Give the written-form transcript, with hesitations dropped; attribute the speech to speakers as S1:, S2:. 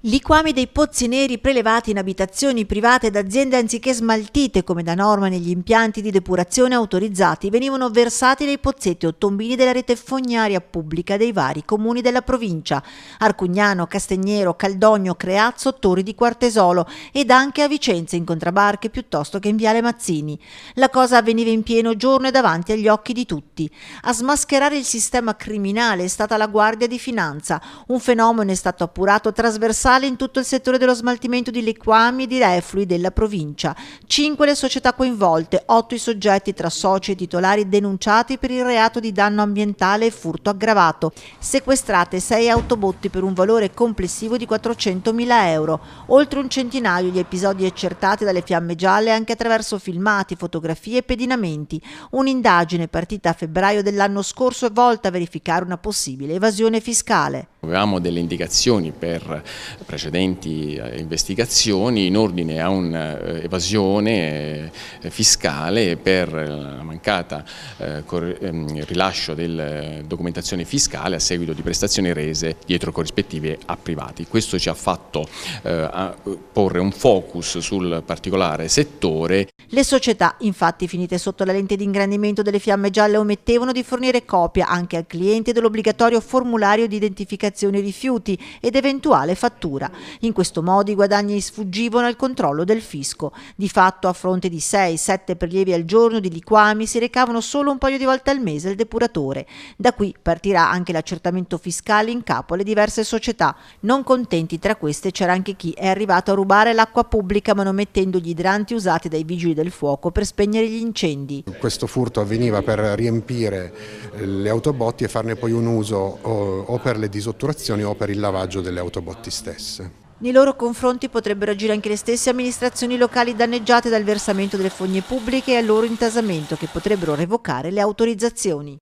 S1: Liquami dei pozzi neri prelevati in abitazioni private ed aziende anziché smaltite come da norma negli impianti di depurazione autorizzati venivano versati nei pozzetti o tombini della rete fognaria pubblica dei vari comuni della provincia: Arcugnano, Castignero, Caldogno, Creazzo, Torri di Quartesolo ed anche a Vicenza in Contrabarche piuttosto che in Viale Mazzini. La cosa avveniva in pieno giorno e davanti agli occhi di tutti. A smascherare il sistema criminale è stata la Guardia di Finanza. Un fenomeno è stato appurato trasversalmente in tutto il settore dello smaltimento di liquami e di reflui della provincia. 5 le società coinvolte, 8 i soggetti tra soci e titolari denunciati per il reato di danno ambientale e furto aggravato. Sequestrate 6 autobotti per un valore complessivo di 400.000 euro. Oltre un centinaio gli episodi accertati dalle Fiamme Gialle anche attraverso filmati, fotografie e pedinamenti. Un'indagine partita a febbraio dell'anno scorso è volta a verificare una possibile evasione fiscale.
S2: Avevamo delle indicazioni per precedenti investigazioni in ordine a un'evasione fiscale per la mancata rilascio della documentazione fiscale a seguito di prestazioni rese dietro corrispettive a privati. Questo ci ha fatto porre un focus sul particolare settore.
S1: Le società, infatti, finite sotto la lente di ingrandimento delle Fiamme Gialle, omettevano di fornire copia anche al cliente dell'obbligatorio formulario di identificazione rifiuti ed eventuale fattura. In questo modo i guadagni sfuggivano al controllo del fisco. Di fatto, a fronte di 6-7 prelievi al giorno di liquami, si recavano solo un paio di volte al mese al depuratore. Da qui partirà anche l'accertamento fiscale in capo alle diverse società. Non contenti tra queste c'era anche chi è arrivato a rubare l'acqua pubblica manomettendo gli idranti usati dai vigili del fuoco per spegnere gli incendi.
S3: Questo furto avveniva per riempire le autobotti e farne poi un uso o per le disotturazioni o per il lavaggio delle autobotti stesse.
S1: Nei loro confronti potrebbero agire anche le stesse amministrazioni locali danneggiate dal versamento delle fogne pubbliche e al loro intasamento, che potrebbero revocare le autorizzazioni.